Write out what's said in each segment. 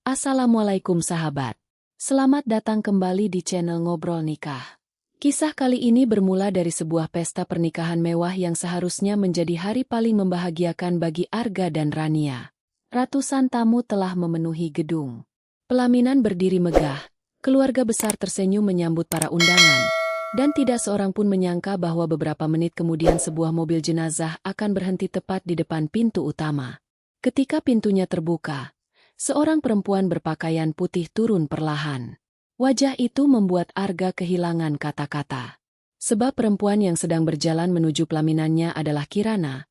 Assalamualaikum sahabat. Selamat datang kembali di channel Ngobrol Nikah. Kisah kali ini bermula dari sebuah pesta pernikahan mewah yang seharusnya menjadi hari paling membahagiakan bagi Arga dan Rania. Ratusan tamu telah memenuhi gedung. Pelaminan berdiri megah, keluarga besar tersenyum menyambut para undangan, dan tidak seorang pun menyangka bahwa beberapa menit kemudian sebuah mobil jenazah akan berhenti tepat di depan pintu utama. Ketika pintunya terbuka, seorang perempuan berpakaian putih turun perlahan. Wajah itu membuat Arga kehilangan kata-kata. Sebab perempuan yang sedang berjalan menuju pelaminannya adalah Kirana,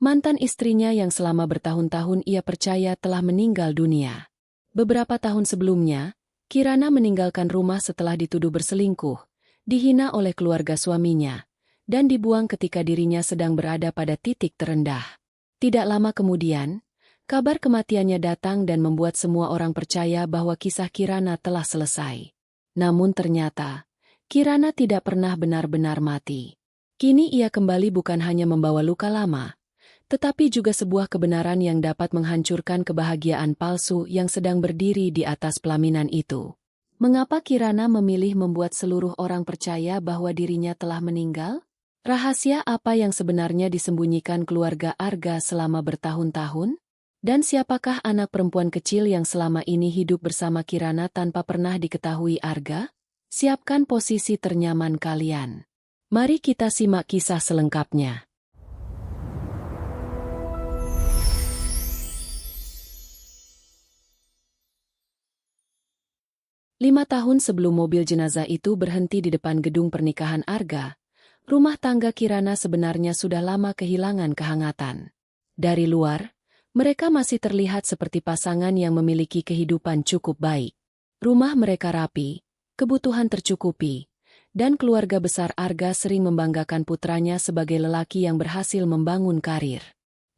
mantan istrinya yang selama bertahun-tahun ia percaya telah meninggal dunia. Beberapa tahun sebelumnya, Kirana meninggalkan rumah setelah dituduh berselingkuh, dihina oleh keluarga suaminya, dan dibuang ketika dirinya sedang berada pada titik terendah. Tidak lama kemudian, kabar kematiannya datang dan membuat semua orang percaya bahwa kisah Kirana telah selesai. Namun ternyata, Kirana tidak pernah benar-benar mati. Kini ia kembali bukan hanya membawa luka lama, tetapi juga sebuah kebenaran yang dapat menghancurkan kebahagiaan palsu yang sedang berdiri di atas pelaminan itu. Mengapa Kirana memilih membuat seluruh orang percaya bahwa dirinya telah meninggal? Rahasia apa yang sebenarnya disembunyikan keluarga Arga selama bertahun-tahun? Dan siapakah anak perempuan kecil yang selama ini hidup bersama Kirana tanpa pernah diketahui Arga? Siapkan posisi ternyaman kalian. Mari kita simak kisah selengkapnya. Lima tahun sebelum mobil jenazah itu berhenti di depan gedung pernikahan Arga, rumah tangga Kirana sebenarnya sudah lama kehilangan kehangatan. Dari luar, mereka masih terlihat seperti pasangan yang memiliki kehidupan cukup baik. Rumah mereka rapi, kebutuhan tercukupi, dan keluarga besar Arga sering membanggakan putranya sebagai lelaki yang berhasil membangun karir.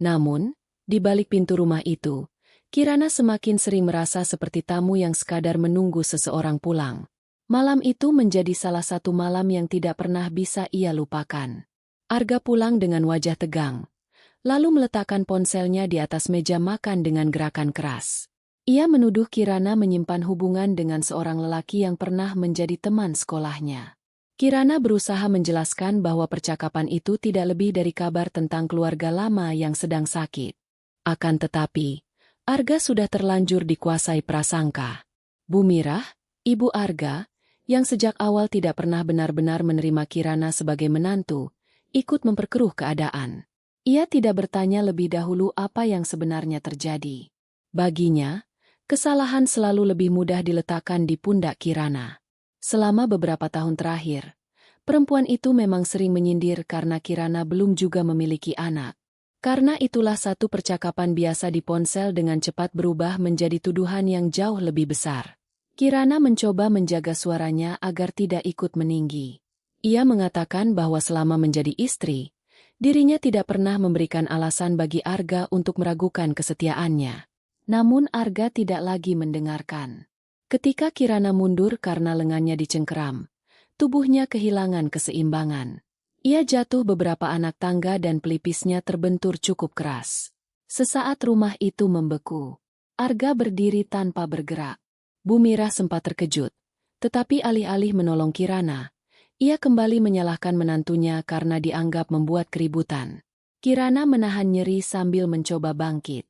Namun, di balik pintu rumah itu, Kirana semakin sering merasa seperti tamu yang sekadar menunggu seseorang pulang. Malam itu menjadi salah satu malam yang tidak pernah bisa ia lupakan. Arga pulang dengan wajah tegang, lalu meletakkan ponselnya di atas meja makan dengan gerakan keras. Ia menuduh Kirana menyimpan hubungan dengan seorang lelaki yang pernah menjadi teman sekolahnya. Kirana berusaha menjelaskan bahwa percakapan itu tidak lebih dari kabar tentang keluarga lama yang sedang sakit. Akan tetapi, Arga sudah terlanjur dikuasai prasangka. Bu Mirah, ibu Arga, yang sejak awal tidak pernah benar-benar menerima Kirana sebagai menantu, ikut memperkeruh keadaan. Ia tidak bertanya lebih dahulu apa yang sebenarnya terjadi. Baginya, kesalahan selalu lebih mudah diletakkan di pundak Kirana. Selama beberapa tahun terakhir, perempuan itu memang sering menyindir karena Kirana belum juga memiliki anak. Karena itulah satu percakapan biasa di ponsel dengan cepat berubah menjadi tuduhan yang jauh lebih besar. Kirana mencoba menjaga suaranya agar tidak ikut meninggi. Ia mengatakan bahwa selama menjadi istri, dirinya tidak pernah memberikan alasan bagi Arga untuk meragukan kesetiaannya. Namun Arga tidak lagi mendengarkan. Ketika Kirana mundur karena lengannya dicengkeram, tubuhnya kehilangan keseimbangan. Ia jatuh beberapa anak tangga dan pelipisnya terbentur cukup keras. Sesaat rumah itu membeku. Arga berdiri tanpa bergerak. Bu Mirah sempat terkejut, tetapi alih-alih menolong Kirana, ia kembali menyalahkan menantunya karena dianggap membuat keributan. Kirana menahan nyeri sambil mencoba bangkit.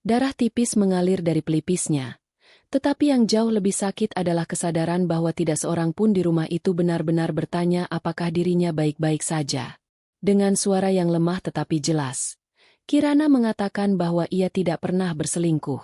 Darah tipis mengalir dari pelipisnya. Tetapi yang jauh lebih sakit adalah kesadaran bahwa tidak seorang pun di rumah itu benar-benar bertanya apakah dirinya baik-baik saja. Dengan suara yang lemah tetapi jelas, Kirana mengatakan bahwa ia tidak pernah berselingkuh.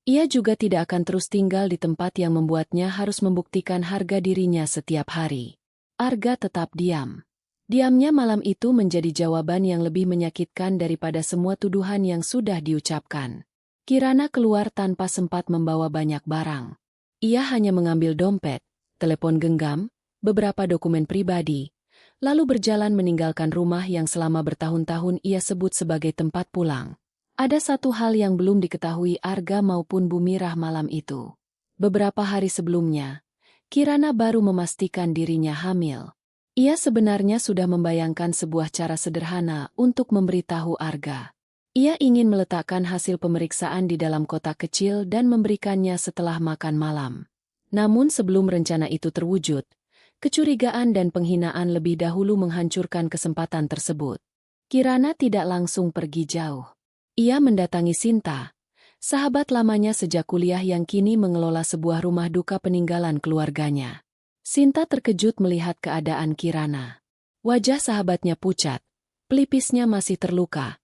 Ia juga tidak akan terus tinggal di tempat yang membuatnya harus membuktikan harga dirinya setiap hari. Arga tetap diam. Diamnya malam itu menjadi jawaban yang lebih menyakitkan daripada semua tuduhan yang sudah diucapkan. Kirana keluar tanpa sempat membawa banyak barang. Ia hanya mengambil dompet, telepon genggam, beberapa dokumen pribadi, lalu berjalan meninggalkan rumah yang selama bertahun-tahun ia sebut sebagai tempat pulang. Ada satu hal yang belum diketahui Arga maupun Bu Mirah malam itu. Beberapa hari sebelumnya, Kirana baru memastikan dirinya hamil. Ia sebenarnya sudah membayangkan sebuah cara sederhana untuk memberitahu Arga. Ia ingin meletakkan hasil pemeriksaan di dalam kotak kecil dan memberikannya setelah makan malam. Namun sebelum rencana itu terwujud, kecurigaan dan penghinaan lebih dahulu menghancurkan kesempatan tersebut. Kirana tidak langsung pergi jauh. Ia mendatangi Sinta, sahabat lamanya sejak kuliah yang kini mengelola sebuah rumah duka peninggalan keluarganya. Sinta terkejut melihat keadaan Kirana. Wajah sahabatnya pucat, pelipisnya masih terluka,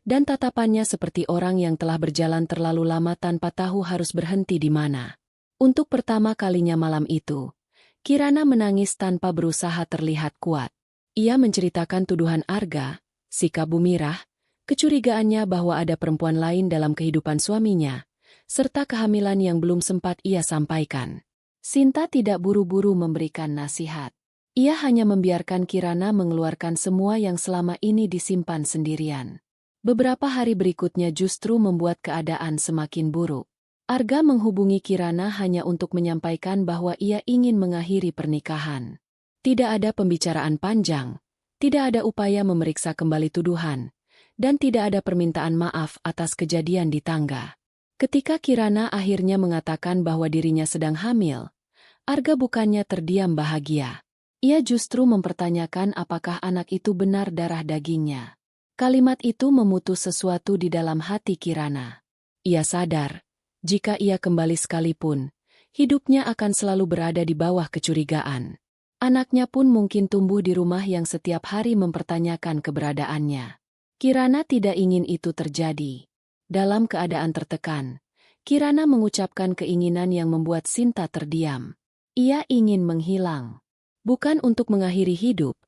dan tatapannya seperti orang yang telah berjalan terlalu lama tanpa tahu harus berhenti di mana. Untuk pertama kalinya malam itu, Kirana menangis tanpa berusaha terlihat kuat. Ia menceritakan tuduhan Arga, sikap Bumirah, kecurigaannya bahwa ada perempuan lain dalam kehidupan suaminya, serta kehamilan yang belum sempat ia sampaikan. Sinta tidak buru-buru memberikan nasihat. Ia hanya membiarkan Kirana mengeluarkan semua yang selama ini disimpan sendirian. Beberapa hari berikutnya justru membuat keadaan semakin buruk. Arga menghubungi Kirana hanya untuk menyampaikan bahwa ia ingin mengakhiri pernikahan. Tidak ada pembicaraan panjang, tidak ada upaya memeriksa kembali tuduhan, dan tidak ada permintaan maaf atas kejadian di tangga. Ketika Kirana akhirnya mengatakan bahwa dirinya sedang hamil, Arga bukannya terdiam bahagia. Ia justru mempertanyakan apakah anak itu benar darah dagingnya. Kalimat itu memutus sesuatu di dalam hati Kirana. Ia sadar, jika ia kembali sekalipun, hidupnya akan selalu berada di bawah kecurigaan. Anaknya pun mungkin tumbuh di rumah yang setiap hari mempertanyakan keberadaannya. Kirana tidak ingin itu terjadi. Dalam keadaan tertekan, Kirana mengucapkan keinginan yang membuat Sinta terdiam. Ia ingin menghilang. Bukan untuk mengakhiri hidup,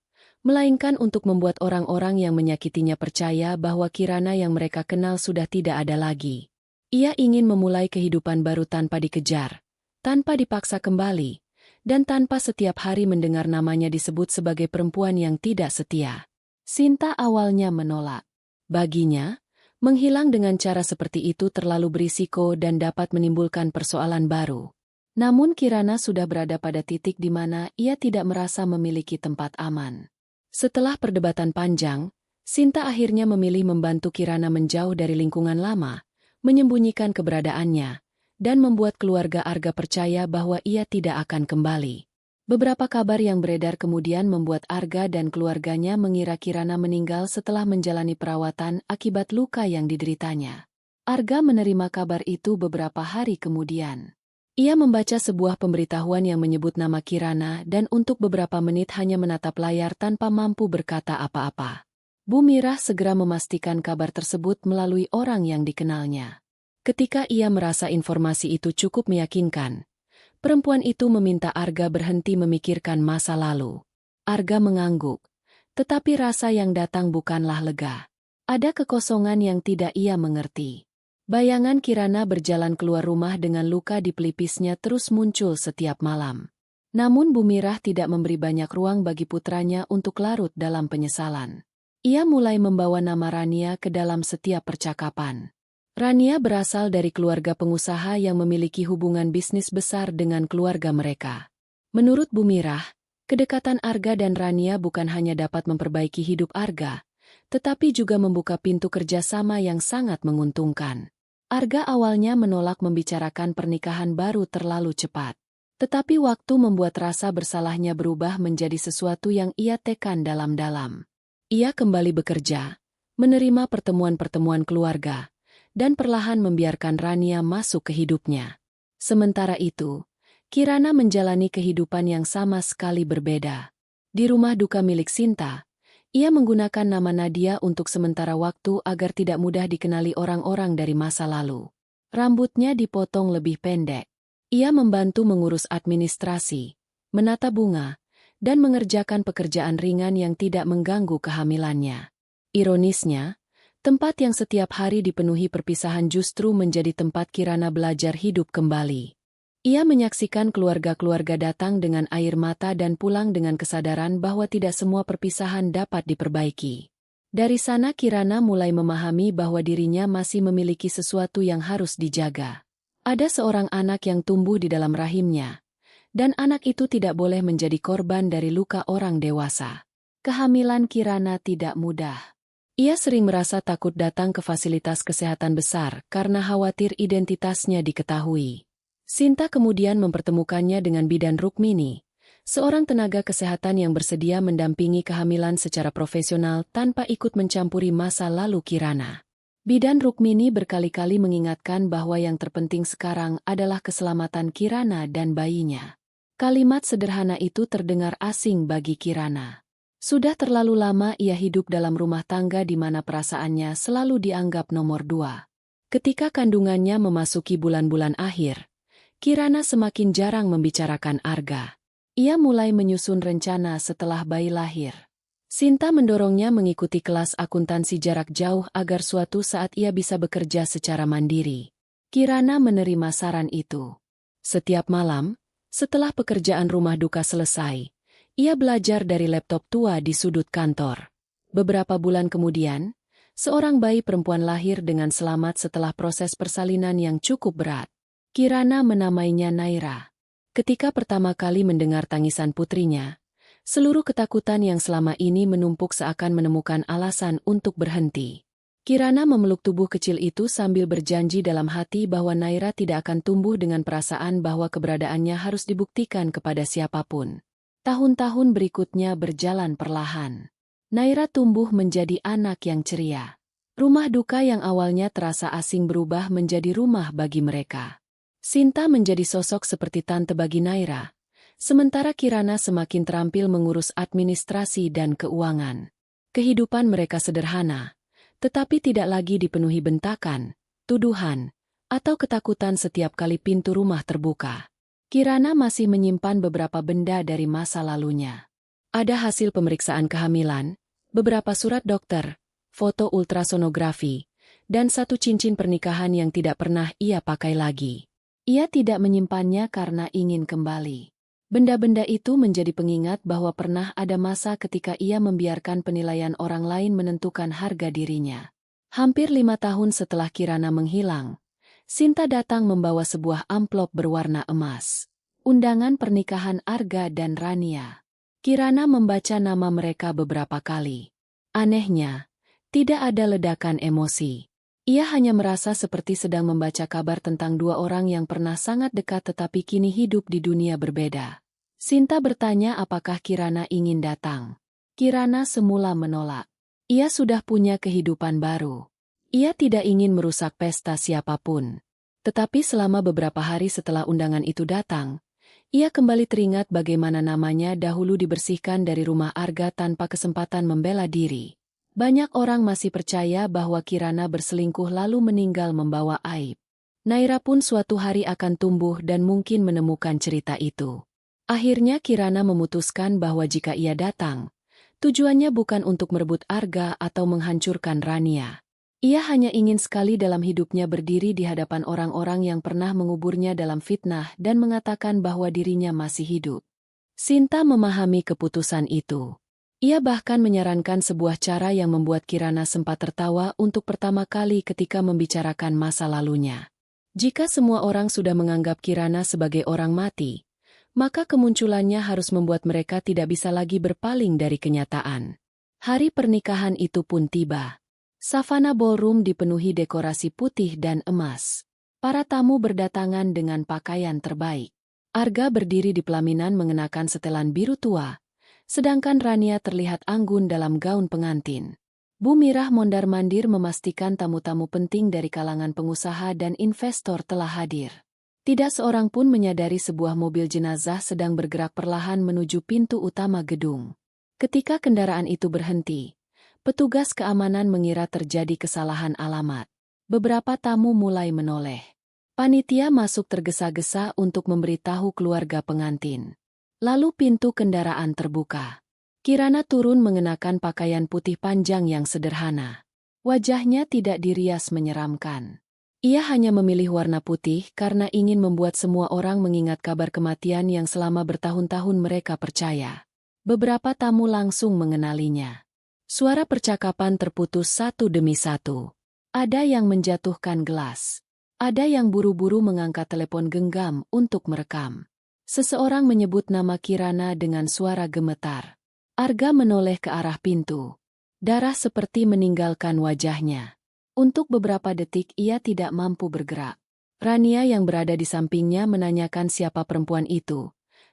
melainkan untuk membuat orang-orang yang menyakitinya percaya bahwa Kirana yang mereka kenal sudah tidak ada lagi. Ia ingin memulai kehidupan baru tanpa dikejar, tanpa dipaksa kembali, dan tanpa setiap hari mendengar namanya disebut sebagai perempuan yang tidak setia. Sinta awalnya menolak. Baginya, menghilang dengan cara seperti itu terlalu berisiko dan dapat menimbulkan persoalan baru. Namun Kirana sudah berada pada titik di mana ia tidak merasa memiliki tempat aman. Setelah perdebatan panjang, Sinta akhirnya memilih membantu Kirana menjauh dari lingkungan lama, menyembunyikan keberadaannya, dan membuat keluarga Arga percaya bahwa ia tidak akan kembali. Beberapa kabar yang beredar kemudian membuat Arga dan keluarganya mengira Kirana meninggal setelah menjalani perawatan akibat luka yang dideritanya. Arga menerima kabar itu beberapa hari kemudian. Ia membaca sebuah pemberitahuan yang menyebut nama Kirana dan untuk beberapa menit hanya menatap layar tanpa mampu berkata apa-apa. Bumirah segera memastikan kabar tersebut melalui orang yang dikenalnya. Ketika ia merasa informasi itu cukup meyakinkan, perempuan itu meminta Arga berhenti memikirkan masa lalu. Arga mengangguk, tetapi rasa yang datang bukanlah lega. Ada kekosongan yang tidak ia mengerti. Bayangan Kirana berjalan keluar rumah dengan luka di pelipisnya terus muncul setiap malam. Namun Bumirah tidak memberi banyak ruang bagi putranya untuk larut dalam penyesalan. Ia mulai membawa nama Rania ke dalam setiap percakapan. Rania berasal dari keluarga pengusaha yang memiliki hubungan bisnis besar dengan keluarga mereka. Menurut Bumirah, kedekatan Arga dan Rania bukan hanya dapat memperbaiki hidup Arga, tetapi juga membuka pintu kerjasama yang sangat menguntungkan. Arga awalnya menolak membicarakan pernikahan baru terlalu cepat. Tetapi waktu membuat rasa bersalahnya berubah menjadi sesuatu yang ia tekan dalam-dalam. Ia kembali bekerja, menerima pertemuan-pertemuan keluarga, dan perlahan membiarkan Rania masuk ke hidupnya. Sementara itu, Kirana menjalani kehidupan yang sama sekali berbeda. Di rumah duka milik Sinta, ia menggunakan nama Nadia untuk sementara waktu agar tidak mudah dikenali orang-orang dari masa lalu. Rambutnya dipotong lebih pendek. Ia membantu mengurus administrasi, menata bunga, dan mengerjakan pekerjaan ringan yang tidak mengganggu kehamilannya. Ironisnya, tempat yang setiap hari dipenuhi perpisahan justru menjadi tempat Kirana belajar hidup kembali. Ia menyaksikan keluarga-keluarga datang dengan air mata dan pulang dengan kesadaran bahwa tidak semua perpisahan dapat diperbaiki. Dari sana Kirana mulai memahami bahwa dirinya masih memiliki sesuatu yang harus dijaga. Ada seorang anak yang tumbuh di dalam rahimnya, dan anak itu tidak boleh menjadi korban dari luka orang dewasa. Kehamilan Kirana tidak mudah. Ia sering merasa takut datang ke fasilitas kesehatan besar karena khawatir identitasnya diketahui. Sinta kemudian mempertemukannya dengan bidan Rukmini, seorang tenaga kesehatan yang bersedia mendampingi kehamilan secara profesional tanpa ikut mencampuri masa lalu Kirana. Bidan Rukmini berkali-kali mengingatkan bahwa yang terpenting sekarang adalah keselamatan Kirana dan bayinya. Kalimat sederhana itu terdengar asing bagi Kirana. Sudah terlalu lama ia hidup dalam rumah tangga di mana perasaannya selalu dianggap nomor dua. Ketika kandungannya memasuki bulan-bulan akhir, Kirana semakin jarang membicarakan Arga. Ia mulai menyusun rencana setelah bayi lahir. Sinta mendorongnya mengikuti kelas akuntansi jarak jauh agar suatu saat ia bisa bekerja secara mandiri. Kirana menerima saran itu. Setiap malam, setelah pekerjaan rumah duka selesai, ia belajar dari laptop tua di sudut kantor. Beberapa bulan kemudian, seorang bayi perempuan lahir dengan selamat setelah proses persalinan yang cukup berat. Kirana menamainya Naira. Ketika pertama kali mendengar tangisan putrinya, seluruh ketakutan yang selama ini menumpuk seakan menemukan alasan untuk berhenti. Kirana memeluk tubuh kecil itu sambil berjanji dalam hati bahwa Naira tidak akan tumbuh dengan perasaan bahwa keberadaannya harus dibuktikan kepada siapapun. Tahun-tahun berikutnya berjalan perlahan. Naira tumbuh menjadi anak yang ceria. Rumah duka yang awalnya terasa asing berubah menjadi rumah bagi mereka. Sinta menjadi sosok seperti tante bagi Naira, sementara Kirana semakin terampil mengurus administrasi dan keuangan. Kehidupan mereka sederhana, tetapi tidak lagi dipenuhi bentakan, tuduhan, atau ketakutan setiap kali pintu rumah terbuka. Kirana masih menyimpan beberapa benda dari masa lalunya. Ada hasil pemeriksaan kehamilan, beberapa surat dokter, foto ultrasonografi, dan satu cincin pernikahan yang tidak pernah ia pakai lagi. Ia tidak menyimpannya karena ingin kembali. Benda-benda itu menjadi pengingat bahwa pernah ada masa ketika ia membiarkan penilaian orang lain menentukan harga dirinya. Hampir 5 tahun setelah Kirana menghilang, Sinta datang membawa sebuah amplop berwarna emas. Undangan pernikahan Arga dan Rania. Kirana membaca nama mereka beberapa kali. Anehnya, tidak ada ledakan emosi. Ia hanya merasa seperti sedang membaca kabar tentang dua orang yang pernah sangat dekat tetapi kini hidup di dunia berbeda. Sinta bertanya apakah Kirana ingin datang. Kirana semula menolak. Ia sudah punya kehidupan baru. Ia tidak ingin merusak pesta siapapun. Tetapi selama beberapa hari setelah undangan itu datang, ia kembali teringat bagaimana namanya dahulu dibersihkan dari rumah Arga tanpa kesempatan membela diri. Banyak orang masih percaya bahwa Kirana berselingkuh lalu meninggal membawa aib. Naira pun suatu hari akan tumbuh dan mungkin menemukan cerita itu. Akhirnya Kirana memutuskan bahwa jika ia datang, tujuannya bukan untuk merebut Arga atau menghancurkan Rania. Ia hanya ingin sekali dalam hidupnya berdiri di hadapan orang-orang yang pernah menguburnya dalam fitnah dan mengatakan bahwa dirinya masih hidup. Sinta memahami keputusan itu. Ia bahkan menyarankan sebuah cara yang membuat Kirana sempat tertawa untuk pertama kali ketika membicarakan masa lalunya. Jika semua orang sudah menganggap Kirana sebagai orang mati, maka kemunculannya harus membuat mereka tidak bisa lagi berpaling dari kenyataan. Hari pernikahan itu pun tiba. Savana Ballroom dipenuhi dekorasi putih dan emas. Para tamu berdatangan dengan pakaian terbaik. Arga berdiri di pelaminan mengenakan setelan biru tua, sedangkan Rania terlihat anggun dalam gaun pengantin. Bu Mirah mondar-mandir memastikan tamu-tamu penting dari kalangan pengusaha dan investor telah hadir. Tidak seorang pun menyadari sebuah mobil jenazah sedang bergerak perlahan menuju pintu utama gedung. Ketika kendaraan itu berhenti, petugas keamanan mengira terjadi kesalahan alamat. Beberapa tamu mulai menoleh. Panitia masuk tergesa-gesa untuk memberitahu keluarga pengantin. Lalu pintu kendaraan terbuka. Kirana turun mengenakan pakaian putih panjang yang sederhana. Wajahnya tidak dirias menyeramkan. Ia hanya memilih warna putih karena ingin membuat semua orang mengingat kabar kematian yang selama bertahun-tahun mereka percaya. Beberapa tamu langsung mengenalinya. Suara percakapan terputus satu demi satu. Ada yang menjatuhkan gelas. Ada yang buru-buru mengangkat telepon genggam untuk merekam. Seseorang menyebut nama Kirana dengan suara gemetar. Arga menoleh ke arah pintu. Darah seperti meninggalkan wajahnya. Untuk beberapa detik ia tidak mampu bergerak. Rania yang berada di sampingnya menanyakan siapa perempuan itu,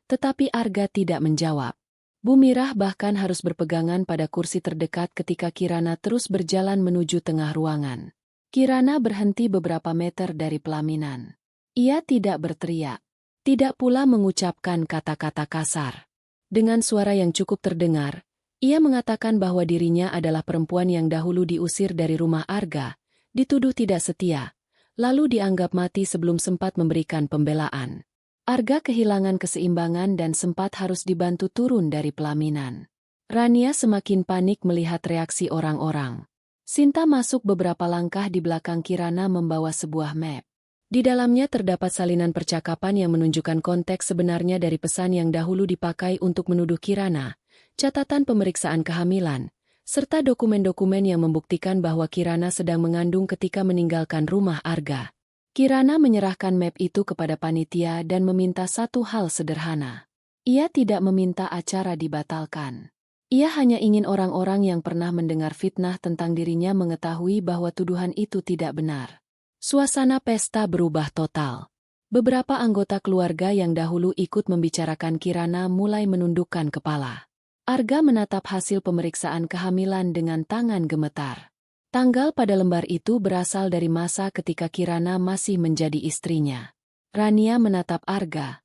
tetapi Arga tidak menjawab. Bu Mirah bahkan harus berpegangan pada kursi terdekat ketika Kirana terus berjalan menuju tengah ruangan. Kirana berhenti beberapa meter dari pelaminan. Ia tidak berteriak, tidak pula mengucapkan kata-kata kasar. Dengan suara yang cukup terdengar, ia mengatakan bahwa dirinya adalah perempuan yang dahulu diusir dari rumah Arga, dituduh tidak setia, lalu dianggap mati sebelum sempat memberikan pembelaan. Arga kehilangan keseimbangan dan sempat harus dibantu turun dari pelaminan. Rania semakin panik melihat reaksi orang-orang. Sinta masuk beberapa langkah di belakang Kirana membawa sebuah map. Di dalamnya terdapat salinan percakapan yang menunjukkan konteks sebenarnya dari pesan yang dahulu dipakai untuk menuduh Kirana, catatan pemeriksaan kehamilan, serta dokumen-dokumen yang membuktikan bahwa Kirana sedang mengandung ketika meninggalkan rumah Arga. Kirana menyerahkan map itu kepada panitia dan meminta satu hal sederhana. Ia tidak meminta acara dibatalkan. Ia hanya ingin orang-orang yang pernah mendengar fitnah tentang dirinya mengetahui bahwa tuduhan itu tidak benar. Suasana pesta berubah total. Beberapa anggota keluarga yang dahulu ikut membicarakan Kirana mulai menundukkan kepala. Arga menatap hasil pemeriksaan kehamilan dengan tangan gemetar. Tanggal pada lembar itu berasal dari masa ketika Kirana masih menjadi istrinya. Rania menatap Arga.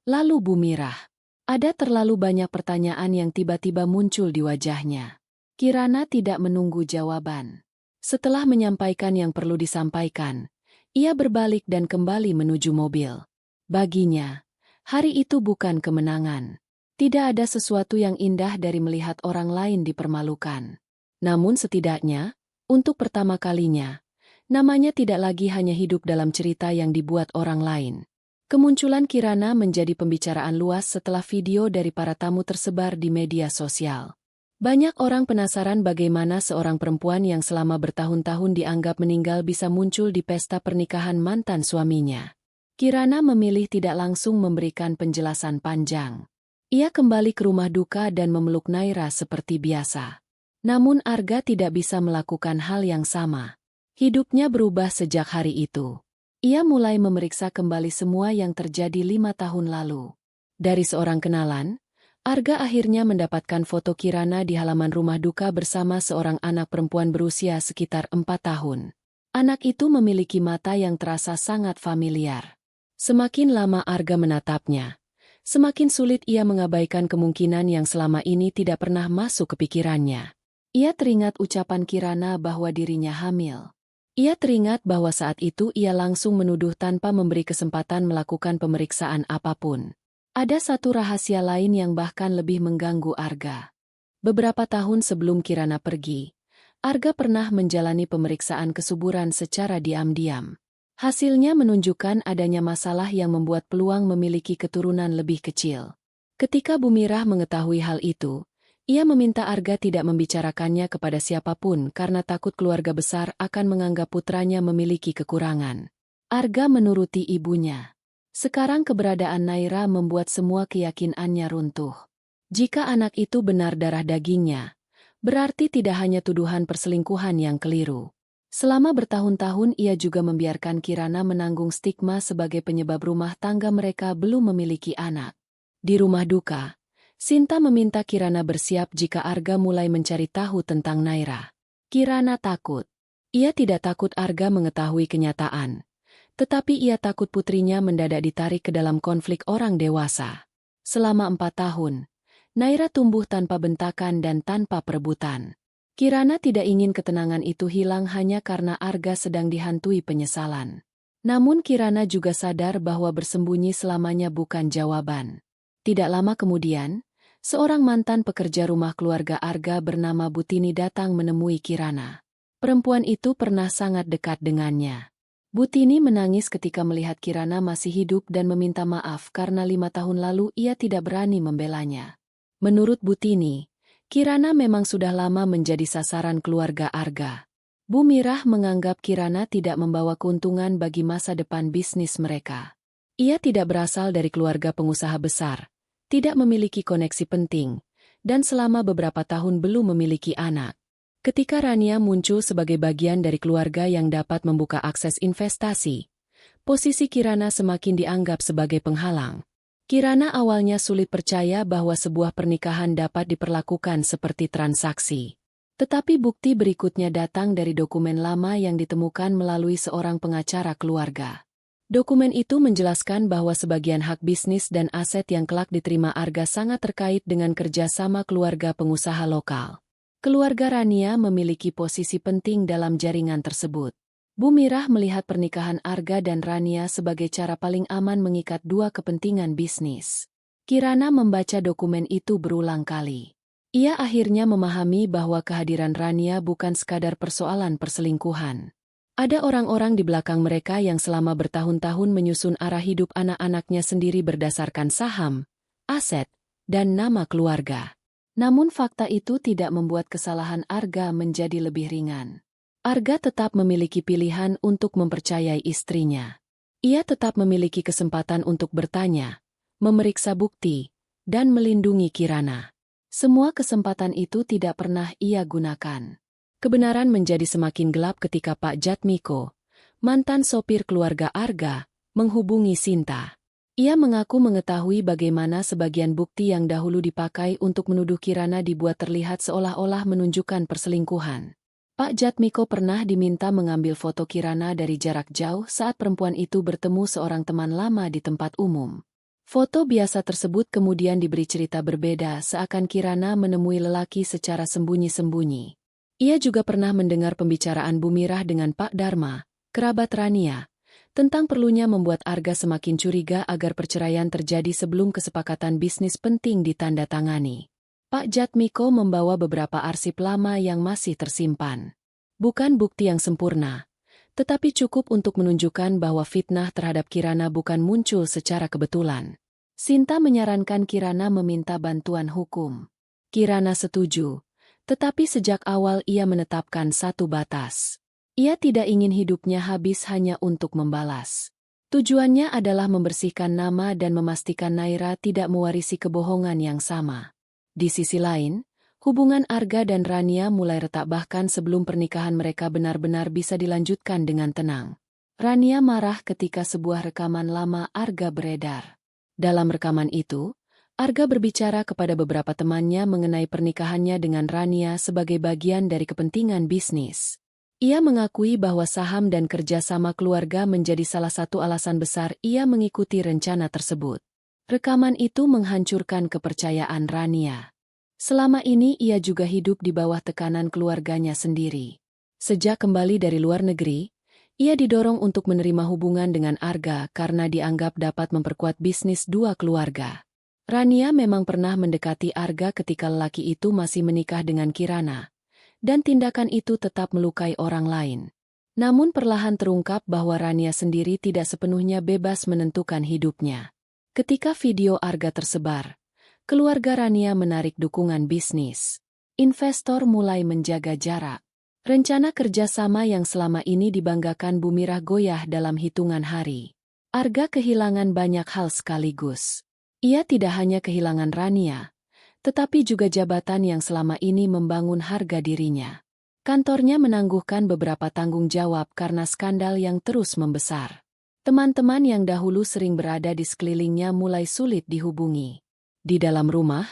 Lalu Bu Mirah. Ada terlalu banyak pertanyaan yang tiba-tiba muncul di wajahnya. Kirana tidak menunggu jawaban. Setelah menyampaikan yang perlu disampaikan, ia berbalik dan kembali menuju mobil. Baginya, hari itu bukan kemenangan. Tidak ada sesuatu yang indah dari melihat orang lain dipermalukan. Namun setidaknya, untuk pertama kalinya, namanya tidak lagi hanya hidup dalam cerita yang dibuat orang lain. Kemunculan Kirana menjadi pembicaraan luas setelah video dari para tamu tersebar di media sosial. Banyak orang penasaran bagaimana seorang perempuan yang selama bertahun-tahun dianggap meninggal bisa muncul di pesta pernikahan mantan suaminya. Kirana memilih tidak langsung memberikan penjelasan panjang. Ia kembali ke rumah duka dan memeluk Naira seperti biasa. Namun Arga tidak bisa melakukan hal yang sama. Hidupnya berubah sejak hari itu. Ia mulai memeriksa kembali semua yang terjadi 5 tahun lalu. Dari seorang kenalan, Arga akhirnya mendapatkan foto Kirana di halaman rumah duka bersama seorang anak perempuan berusia sekitar 4 tahun. Anak itu memiliki mata yang terasa sangat familiar. Semakin lama Arga menatapnya, semakin sulit ia mengabaikan kemungkinan yang selama ini tidak pernah masuk ke pikirannya. Ia teringat ucapan Kirana bahwa dirinya hamil. Ia teringat bahwa saat itu ia langsung menuduh tanpa memberi kesempatan melakukan pemeriksaan apapun. Ada satu rahasia lain yang bahkan lebih mengganggu Arga. Beberapa tahun sebelum Kirana pergi, Arga pernah menjalani pemeriksaan kesuburan secara diam-diam. Hasilnya menunjukkan adanya masalah yang membuat peluang memiliki keturunan lebih kecil. Ketika Bu Mirah mengetahui hal itu, ia meminta Arga tidak membicarakannya kepada siapapun karena takut keluarga besar akan menganggap putranya memiliki kekurangan. Arga menuruti ibunya. Sekarang keberadaan Naira membuat semua keyakinannya runtuh. Jika anak itu benar darah dagingnya, berarti tidak hanya tuduhan perselingkuhan yang keliru. Selama bertahun-tahun ia juga membiarkan Kirana menanggung stigma sebagai penyebab rumah tangga mereka belum memiliki anak. Di rumah duka, Sinta meminta Kirana bersiap jika Arga mulai mencari tahu tentang Naira. Kirana takut. Ia tidak takut Arga mengetahui kenyataan. Tetapi ia takut putrinya mendadak ditarik ke dalam konflik orang dewasa. Selama 4 tahun, Naira tumbuh tanpa bentakan dan tanpa perebutan. Kirana tidak ingin ketenangan itu hilang hanya karena Arga sedang dihantui penyesalan. Namun Kirana juga sadar bahwa bersembunyi selamanya bukan jawaban. Tidak lama kemudian, seorang mantan pekerja rumah keluarga Arga bernama Butini datang menemui Kirana. Perempuan itu pernah sangat dekat dengannya. Butini menangis ketika melihat Kirana masih hidup dan meminta maaf karena 5 tahun lalu ia tidak berani membelanya. Menurut Butini, Kirana memang sudah lama menjadi sasaran keluarga Arga. Bu Mirah menganggap Kirana tidak membawa keuntungan bagi masa depan bisnis mereka. Ia tidak berasal dari keluarga pengusaha besar, tidak memiliki koneksi penting, dan selama beberapa tahun belum memiliki anak. Ketika Rania muncul sebagai bagian dari keluarga yang dapat membuka akses investasi, posisi Kirana semakin dianggap sebagai penghalang. Kirana awalnya sulit percaya bahwa sebuah pernikahan dapat diperlakukan seperti transaksi. Tetapi bukti berikutnya datang dari dokumen lama yang ditemukan melalui seorang pengacara keluarga. Dokumen itu menjelaskan bahwa sebagian hak bisnis dan aset yang kelak diterima Arga sangat terkait dengan kerjasama keluarga pengusaha lokal. Keluarga Rania memiliki posisi penting dalam jaringan tersebut. Bu Mirah melihat pernikahan Arga dan Rania sebagai cara paling aman mengikat dua kepentingan bisnis. Kirana membaca dokumen itu berulang kali. Ia akhirnya memahami bahwa kehadiran Rania bukan sekadar persoalan perselingkuhan. Ada orang-orang di belakang mereka yang selama bertahun-tahun menyusun arah hidup anak-anaknya sendiri berdasarkan saham, aset, dan nama keluarga. Namun fakta itu tidak membuat kesalahan Arga menjadi lebih ringan. Arga tetap memiliki pilihan untuk mempercayai istrinya. Ia tetap memiliki kesempatan untuk bertanya, memeriksa bukti, dan melindungi Kirana. Semua kesempatan itu tidak pernah ia gunakan. Kebenaran menjadi semakin gelap ketika Pak Jatmiko, mantan sopir keluarga Arga, menghubungi Sinta. Ia mengaku mengetahui bagaimana sebagian bukti yang dahulu dipakai untuk menuduh Kirana dibuat terlihat seolah-olah menunjukkan perselingkuhan. Pak Jatmiko pernah diminta mengambil foto Kirana dari jarak jauh saat perempuan itu bertemu seorang teman lama di tempat umum. Foto biasa tersebut kemudian diberi cerita berbeda seakan Kirana menemui lelaki secara sembunyi-sembunyi. Ia juga pernah mendengar pembicaraan Bu Mirah dengan Pak Dharma, kerabat Rania, tentang perlunya membuat Arga semakin curiga agar perceraian terjadi sebelum kesepakatan bisnis penting ditandatangani. Pak Jatmiko membawa beberapa arsip lama yang masih tersimpan. Bukan bukti yang sempurna, tetapi cukup untuk menunjukkan bahwa fitnah terhadap Kirana bukan muncul secara kebetulan. Sinta menyarankan Kirana meminta bantuan hukum. Kirana setuju, tetapi sejak awal ia menetapkan satu batas. Ia tidak ingin hidupnya habis hanya untuk membalas. Tujuannya adalah membersihkan nama dan memastikan Naira tidak mewarisi kebohongan yang sama. Di sisi lain, hubungan Arga dan Rania mulai retak bahkan sebelum pernikahan mereka benar-benar bisa dilanjutkan dengan tenang. Rania marah ketika sebuah rekaman lama Arga beredar. Dalam rekaman itu, Arga berbicara kepada beberapa temannya mengenai pernikahannya dengan Rania sebagai bagian dari kepentingan bisnis. Ia mengakui bahwa saham dan kerjasama keluarga menjadi salah satu alasan besar ia mengikuti rencana tersebut. Rekaman itu menghancurkan kepercayaan Rania. Selama ini ia juga hidup di bawah tekanan keluarganya sendiri. Sejak kembali dari luar negeri, ia didorong untuk menerima hubungan dengan Arga karena dianggap dapat memperkuat bisnis dua keluarga. Rania memang pernah mendekati Arga ketika lelaki itu masih menikah dengan Kirana. Dan tindakan itu tetap melukai orang lain. Namun perlahan terungkap bahwa Rania sendiri tidak sepenuhnya bebas menentukan hidupnya. Ketika video Arga tersebar, keluarga Rania menarik dukungan bisnis. Investor mulai menjaga jarak. Rencana kerjasama yang selama ini dibanggakan Bu Mirah goyah dalam hitungan hari. Arga kehilangan banyak hal sekaligus. Ia tidak hanya kehilangan Rania, tetapi juga jabatan yang selama ini membangun harga dirinya. Kantornya menangguhkan beberapa tanggung jawab karena skandal yang terus membesar. Teman-teman yang dahulu sering berada di sekelilingnya mulai sulit dihubungi. Di dalam rumah,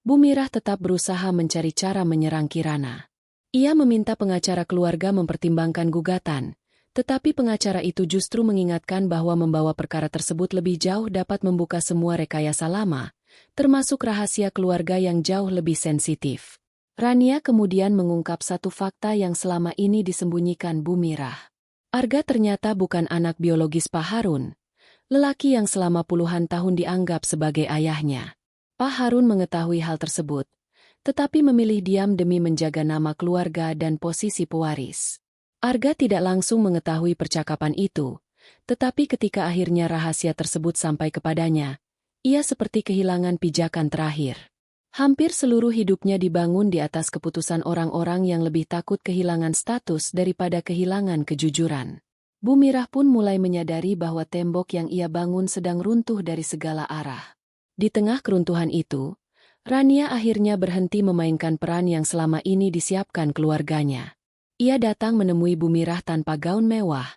Bu Mirah tetap berusaha mencari cara menyerang Kirana. Ia meminta pengacara keluarga mempertimbangkan gugatan, tetapi pengacara itu justru mengingatkan bahwa membawa perkara tersebut lebih jauh dapat membuka semua rekayasa lama, termasuk rahasia keluarga yang jauh lebih sensitif. Rania kemudian mengungkap satu fakta yang selama ini disembunyikan Bu Mirah. Arga ternyata bukan anak biologis Pak Harun, lelaki yang selama puluhan tahun dianggap sebagai ayahnya. Pak Harun mengetahui hal tersebut, tetapi memilih diam demi menjaga nama keluarga dan posisi pewaris. Arga tidak langsung mengetahui percakapan itu, tetapi ketika akhirnya rahasia tersebut sampai kepadanya, ia seperti kehilangan pijakan terakhir. Hampir seluruh hidupnya dibangun di atas keputusan orang-orang yang lebih takut kehilangan status daripada kehilangan kejujuran. Bu Mirah pun mulai menyadari bahwa tembok yang ia bangun sedang runtuh dari segala arah. Di tengah keruntuhan itu, Rania akhirnya berhenti memainkan peran yang selama ini disiapkan keluarganya. Ia datang menemui Bu Mirah tanpa gaun mewah,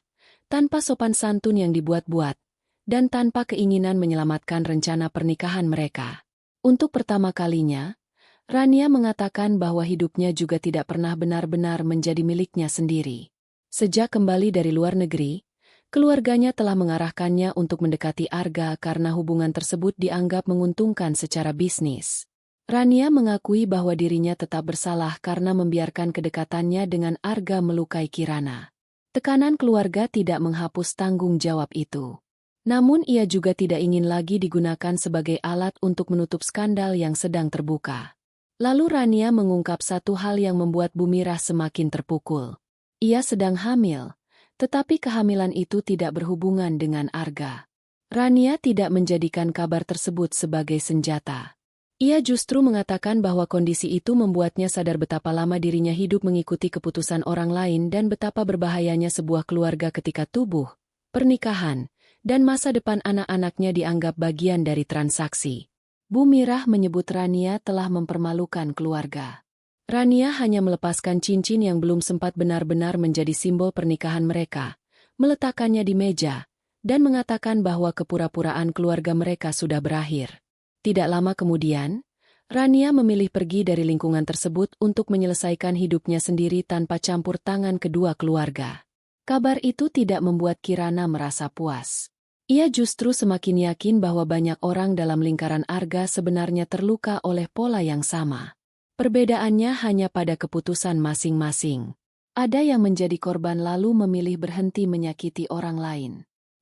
tanpa sopan santun yang dibuat-buat, dan tanpa keinginan menyelamatkan rencana pernikahan mereka. Untuk pertama kalinya, Rania mengatakan bahwa hidupnya juga tidak pernah benar-benar menjadi miliknya sendiri. Sejak kembali dari luar negeri, keluarganya telah mengarahkannya untuk mendekati Arga karena hubungan tersebut dianggap menguntungkan secara bisnis. Rania mengakui bahwa dirinya tetap bersalah karena membiarkan kedekatannya dengan Arga melukai Kirana. Tekanan keluarga tidak menghapus tanggung jawab itu. Namun ia juga tidak ingin lagi digunakan sebagai alat untuk menutup skandal yang sedang terbuka. Lalu Rania mengungkap satu hal yang membuat Bu Mirah semakin terpukul. Ia sedang hamil, tetapi kehamilan itu tidak berhubungan dengan Arga. Rania tidak menjadikan kabar tersebut sebagai senjata. Ia justru mengatakan bahwa kondisi itu membuatnya sadar betapa lama dirinya hidup mengikuti keputusan orang lain dan betapa berbahayanya sebuah keluarga ketika tubuh, pernikahan, dan masa depan anak-anaknya dianggap bagian dari transaksi. Bu Mirah menyebut Rania telah mempermalukan keluarga. Rania hanya melepaskan cincin yang belum sempat benar-benar menjadi simbol pernikahan mereka, meletakkannya di meja, dan mengatakan bahwa kepura-puraan keluarga mereka sudah berakhir. Tidak lama kemudian, Rania memilih pergi dari lingkungan tersebut untuk menyelesaikan hidupnya sendiri tanpa campur tangan kedua keluarga. Kabar itu tidak membuat Kirana merasa puas. Ia justru semakin yakin bahwa banyak orang dalam lingkaran Arga sebenarnya terluka oleh pola yang sama. Perbedaannya hanya pada keputusan masing-masing. Ada yang menjadi korban lalu memilih berhenti menyakiti orang lain.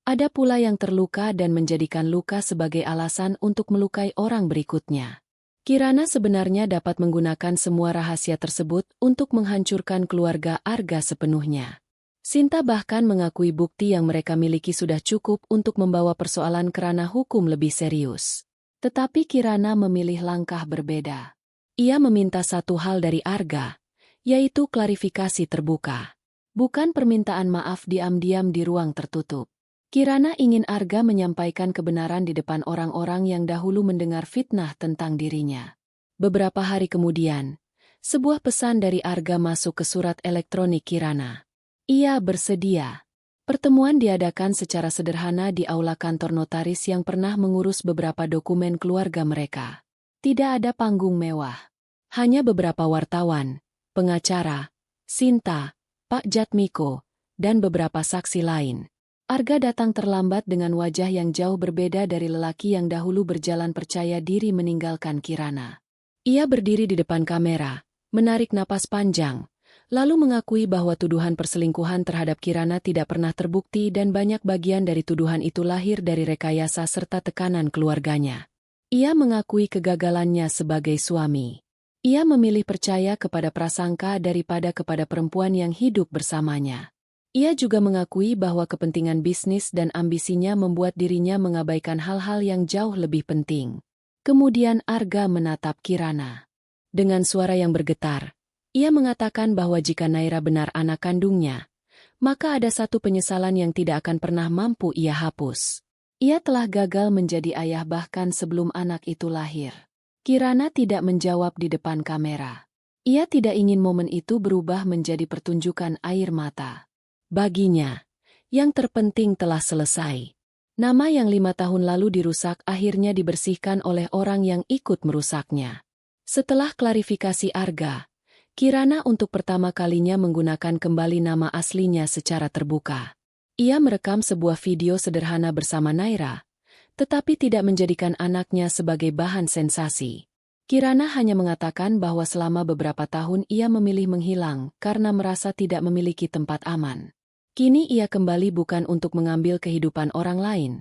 Ada pula yang terluka dan menjadikan luka sebagai alasan untuk melukai orang berikutnya. Kirana sebenarnya dapat menggunakan semua rahasia tersebut untuk menghancurkan keluarga Arga sepenuhnya. Sinta bahkan mengakui bukti yang mereka miliki sudah cukup untuk membawa persoalan ke ranah hukum lebih serius. Tetapi Kirana memilih langkah berbeda. Ia meminta satu hal dari Arga, yaitu klarifikasi terbuka. Bukan permintaan maaf diam-diam di ruang tertutup. Kirana ingin Arga menyampaikan kebenaran di depan orang-orang yang dahulu mendengar fitnah tentang dirinya. Beberapa hari kemudian, sebuah pesan dari Arga masuk ke surat elektronik Kirana. Ia bersedia. Pertemuan diadakan secara sederhana di aula kantor notaris yang pernah mengurus beberapa dokumen keluarga mereka. Tidak ada panggung mewah. Hanya beberapa wartawan, pengacara, Sinta, Pak Jatmiko, dan beberapa saksi lain. Arga datang terlambat dengan wajah yang jauh berbeda dari lelaki yang dahulu berjalan percaya diri meninggalkan Kirana. Ia berdiri di depan kamera, menarik napas panjang, lalu mengakui bahwa tuduhan perselingkuhan terhadap Kirana tidak pernah terbukti dan banyak bagian dari tuduhan itu lahir dari rekayasa serta tekanan keluarganya. Ia mengakui kegagalannya sebagai suami. Ia memilih percaya kepada prasangka daripada kepada perempuan yang hidup bersamanya. Ia juga mengakui bahwa kepentingan bisnis dan ambisinya membuat dirinya mengabaikan hal-hal yang jauh lebih penting. Kemudian Arga menatap Kirana. Dengan suara yang bergetar, ia mengatakan bahwa jika Naira benar anak kandungnya, maka ada satu penyesalan yang tidak akan pernah mampu ia hapus. Ia telah gagal menjadi ayah bahkan sebelum anak itu lahir. Kirana tidak menjawab di depan kamera. Ia tidak ingin momen itu berubah menjadi pertunjukan air mata. Baginya, yang terpenting telah selesai. Nama yang 5 tahun lalu dirusak akhirnya dibersihkan oleh orang yang ikut merusaknya. Setelah klarifikasi Arga, Kirana untuk pertama kalinya menggunakan kembali nama aslinya secara terbuka. Ia merekam sebuah video sederhana bersama Naira, tetapi tidak menjadikan anaknya sebagai bahan sensasi. Kirana hanya mengatakan bahwa selama beberapa tahun ia memilih menghilang karena merasa tidak memiliki tempat aman. Kini ia kembali bukan untuk mengambil kehidupan orang lain,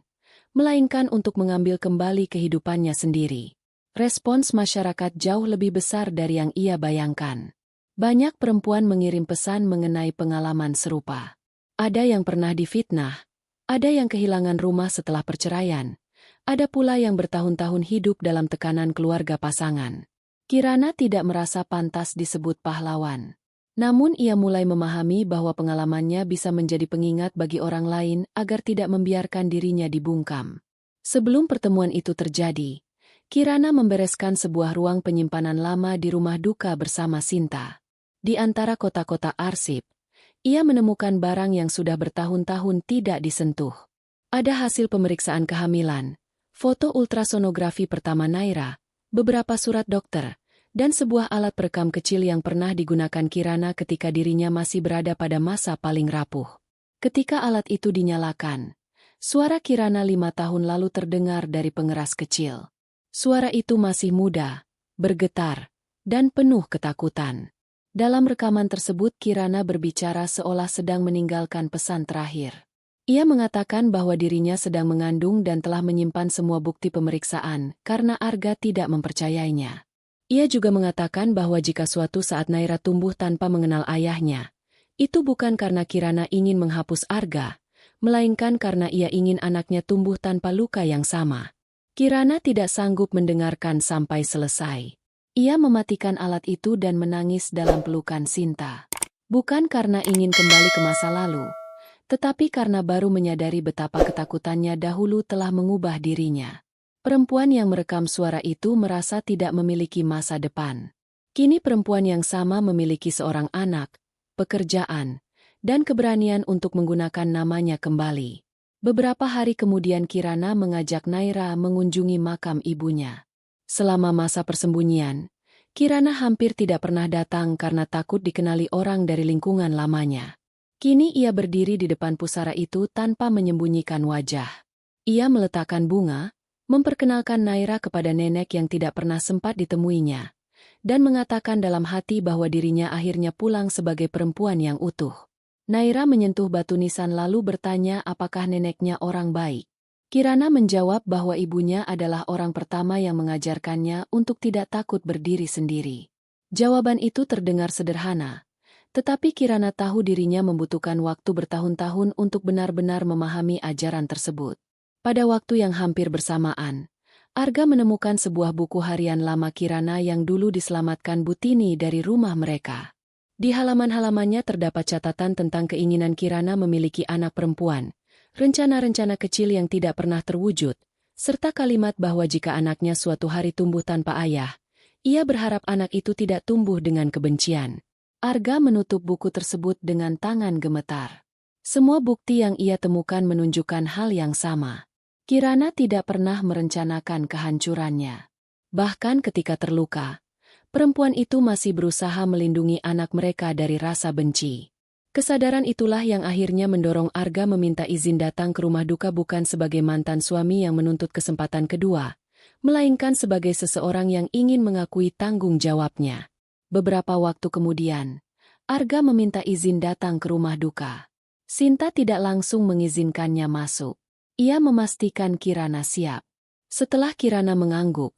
melainkan untuk mengambil kembali kehidupannya sendiri. Respons masyarakat jauh lebih besar dari yang ia bayangkan. Banyak perempuan mengirim pesan mengenai pengalaman serupa. Ada yang pernah difitnah, ada yang kehilangan rumah setelah perceraian, ada pula yang bertahun-tahun hidup dalam tekanan keluarga pasangan. Kirana tidak merasa pantas disebut pahlawan. Namun ia mulai memahami bahwa pengalamannya bisa menjadi pengingat bagi orang lain agar tidak membiarkan dirinya dibungkam. Sebelum pertemuan itu terjadi, Kirana membereskan sebuah ruang penyimpanan lama di rumah duka bersama Sinta. Di antara kotak-kotak arsip, ia menemukan barang yang sudah bertahun-tahun tidak disentuh. Ada hasil pemeriksaan kehamilan, foto ultrasonografi pertama Naira, beberapa surat dokter, dan sebuah alat perekam kecil yang pernah digunakan Kirana ketika dirinya masih berada pada masa paling rapuh. Ketika alat itu dinyalakan, suara Kirana 5 tahun lalu terdengar dari pengeras kecil. Suara itu masih muda, bergetar, dan penuh ketakutan. Dalam rekaman tersebut Kirana berbicara seolah sedang meninggalkan pesan terakhir. Ia mengatakan bahwa dirinya sedang mengandung dan telah menyimpan semua bukti pemeriksaan karena Arga tidak mempercayainya. Ia juga mengatakan bahwa jika suatu saat Naira tumbuh tanpa mengenal ayahnya, itu bukan karena Kirana ingin menghapus Arga, melainkan karena ia ingin anaknya tumbuh tanpa luka yang sama. Kirana tidak sanggup mendengarkan sampai selesai. Ia mematikan alat itu dan menangis dalam pelukan Sinta. Bukan karena ingin kembali ke masa lalu, tetapi karena baru menyadari betapa ketakutannya dahulu telah mengubah dirinya. Perempuan yang merekam suara itu merasa tidak memiliki masa depan. Kini perempuan yang sama memiliki seorang anak, pekerjaan, dan keberanian untuk menggunakan namanya kembali. Beberapa hari kemudian Kirana mengajak Naira mengunjungi makam ibunya. Selama masa persembunyian, Kirana hampir tidak pernah datang karena takut dikenali orang dari lingkungan lamanya. Kini ia berdiri di depan pusara itu tanpa menyembunyikan wajah. Ia meletakkan bunga, memperkenalkan Naira kepada nenek yang tidak pernah sempat ditemuinya, dan mengatakan dalam hati bahwa dirinya akhirnya pulang sebagai perempuan yang utuh. Naira menyentuh batu nisan lalu bertanya apakah neneknya orang baik. Kirana menjawab bahwa ibunya adalah orang pertama yang mengajarkannya untuk tidak takut berdiri sendiri. Jawaban itu terdengar sederhana, tetapi Kirana tahu dirinya membutuhkan waktu bertahun-tahun untuk benar-benar memahami ajaran tersebut. Pada waktu yang hampir bersamaan, Arga menemukan sebuah buku harian lama Kirana yang dulu diselamatkan Butini dari rumah mereka. Di halaman-halamannya terdapat catatan tentang keinginan Kirana memiliki anak perempuan, rencana-rencana kecil yang tidak pernah terwujud, serta kalimat bahwa jika anaknya suatu hari tumbuh tanpa ayah, ia berharap anak itu tidak tumbuh dengan kebencian. Arga menutup buku tersebut dengan tangan gemetar. Semua bukti yang ia temukan menunjukkan hal yang sama. Kirana tidak pernah merencanakan kehancurannya. Bahkan ketika terluka, perempuan itu masih berusaha melindungi anak mereka dari rasa benci. Kesadaran itulah yang akhirnya mendorong Arga meminta izin datang ke rumah duka bukan sebagai mantan suami yang menuntut kesempatan kedua, melainkan sebagai seseorang yang ingin mengakui tanggung jawabnya. Beberapa waktu kemudian, Arga meminta izin datang ke rumah duka. Sinta tidak langsung mengizinkannya masuk. Ia memastikan Kirana siap. Setelah Kirana mengangguk,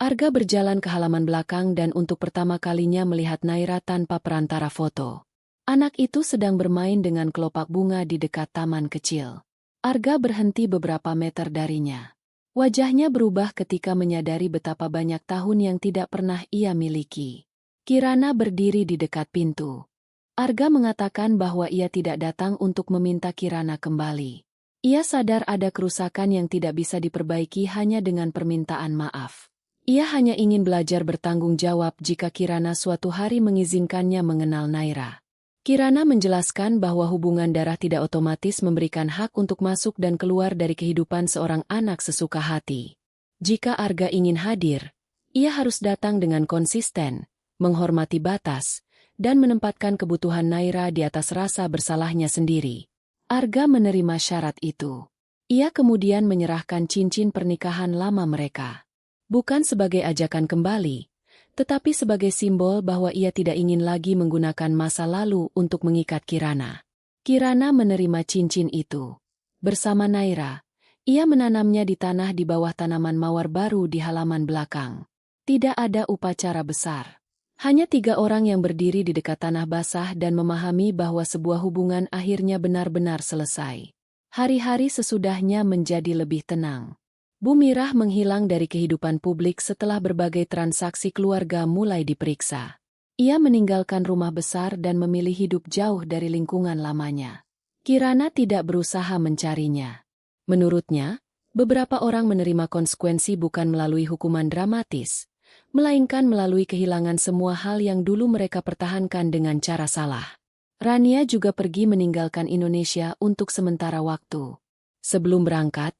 Arga berjalan ke halaman belakang dan untuk pertama kalinya melihat Naira tanpa perantara foto. Anak itu sedang bermain dengan kelopak bunga di dekat taman kecil. Arga berhenti beberapa meter darinya. Wajahnya berubah ketika menyadari betapa banyak tahun yang tidak pernah ia miliki. Kirana berdiri di dekat pintu. Arga mengatakan bahwa ia tidak datang untuk meminta Kirana kembali. Ia sadar ada kerusakan yang tidak bisa diperbaiki hanya dengan permintaan maaf. Ia hanya ingin belajar bertanggung jawab jika Kirana suatu hari mengizinkannya mengenal Naira. Kirana menjelaskan bahwa hubungan darah tidak otomatis memberikan hak untuk masuk dan keluar dari kehidupan seorang anak sesuka hati. Jika Arga ingin hadir, ia harus datang dengan konsisten, menghormati batas, dan menempatkan kebutuhan Naira di atas rasa bersalahnya sendiri. Arga menerima syarat itu. Ia kemudian menyerahkan cincin pernikahan lama mereka. Bukan sebagai ajakan kembali, tetapi sebagai simbol bahwa ia tidak ingin lagi menggunakan masa lalu untuk mengikat Kirana. Kirana menerima cincin itu. Bersama Naira, ia menanamnya di tanah di bawah tanaman mawar baru di halaman belakang. Tidak ada upacara besar. Hanya 3 orang yang berdiri di dekat tanah basah dan memahami bahwa sebuah hubungan akhirnya benar-benar selesai. Hari-hari sesudahnya menjadi lebih tenang. Bu Mirah menghilang dari kehidupan publik setelah berbagai transaksi keluarga mulai diperiksa. Ia meninggalkan rumah besar dan memilih hidup jauh dari lingkungan lamanya. Kirana tidak berusaha mencarinya. Menurutnya, Beberapa orang menerima konsekuensi bukan melalui hukuman dramatis, melainkan melalui kehilangan semua hal yang dulu mereka pertahankan dengan cara salah. Rania juga pergi meninggalkan Indonesia untuk sementara waktu. Sebelum berangkat,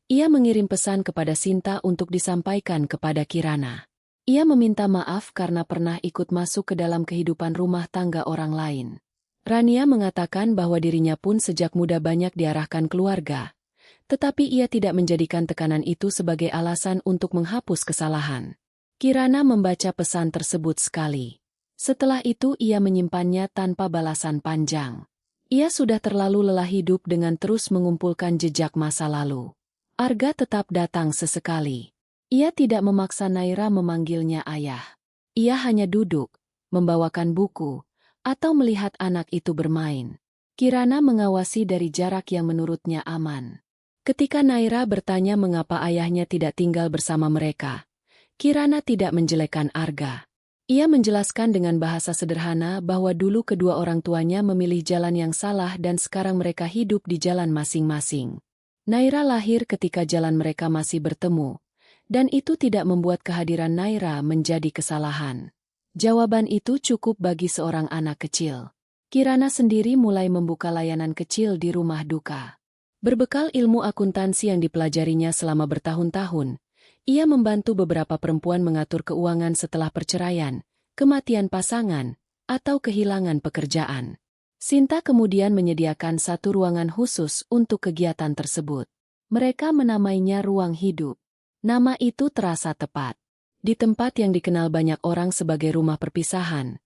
ia mengirim pesan kepada Sinta untuk disampaikan kepada Kirana. Ia meminta maaf karena pernah ikut masuk ke dalam kehidupan rumah tangga orang lain. Rania mengatakan bahwa dirinya pun sejak muda banyak diarahkan keluarga, tetapi ia tidak menjadikan tekanan itu sebagai alasan untuk menghapus kesalahan. Kirana membaca pesan tersebut sekali. Setelah itu ia menyimpannya tanpa balasan panjang. Ia sudah terlalu lelah hidup dengan terus mengumpulkan jejak masa lalu. Arga tetap datang sesekali. Ia tidak memaksa Naira memanggilnya ayah. Ia hanya duduk, membawakan buku, atau melihat anak itu bermain. Kirana mengawasi dari jarak yang menurutnya aman. Ketika Naira bertanya mengapa ayahnya tidak tinggal bersama mereka, Kirana tidak menjelekkan Arga. Ia menjelaskan dengan bahasa sederhana bahwa dulu kedua orang tuanya memilih jalan yang salah dan sekarang mereka hidup di jalan masing-masing. Naira lahir ketika jalan mereka masih bertemu, dan itu tidak membuat kehadiran Naira menjadi kesalahan. Jawaban itu cukup bagi seorang anak kecil. Kirana sendiri mulai membuka layanan kecil di rumah duka. Berbekal ilmu akuntansi yang dipelajarinya selama bertahun-tahun, ia membantu beberapa perempuan mengatur keuangan setelah perceraian, kematian pasangan, atau kehilangan pekerjaan. Sinta kemudian menyediakan satu ruangan khusus untuk kegiatan tersebut. Mereka menamainya Ruang Hidup. Nama itu terasa tepat. Di tempat yang dikenal banyak orang sebagai rumah perpisahan,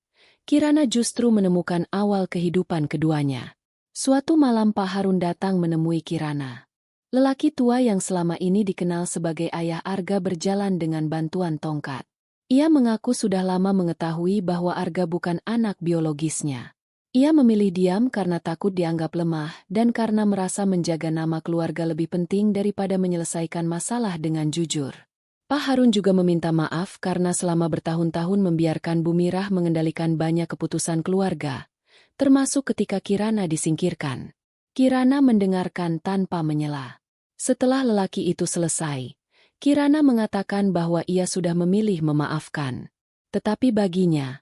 Kirana justru menemukan awal kehidupan keduanya. Suatu malam Pak Harun datang menemui Kirana. Lelaki tua yang selama ini dikenal sebagai ayah Arga berjalan dengan bantuan tongkat. Ia mengaku sudah lama mengetahui bahwa Arga bukan anak biologisnya. Ia memilih diam karena takut dianggap lemah dan karena merasa menjaga nama keluarga lebih penting daripada menyelesaikan masalah dengan jujur. Pak Harun juga meminta maaf karena selama bertahun-tahun membiarkan Bu Mirah mengendalikan banyak keputusan keluarga, termasuk ketika Kirana disingkirkan. Kirana mendengarkan tanpa menyela. Setelah lelaki itu selesai, Kirana mengatakan bahwa ia sudah memilih memaafkan. Tetapi baginya,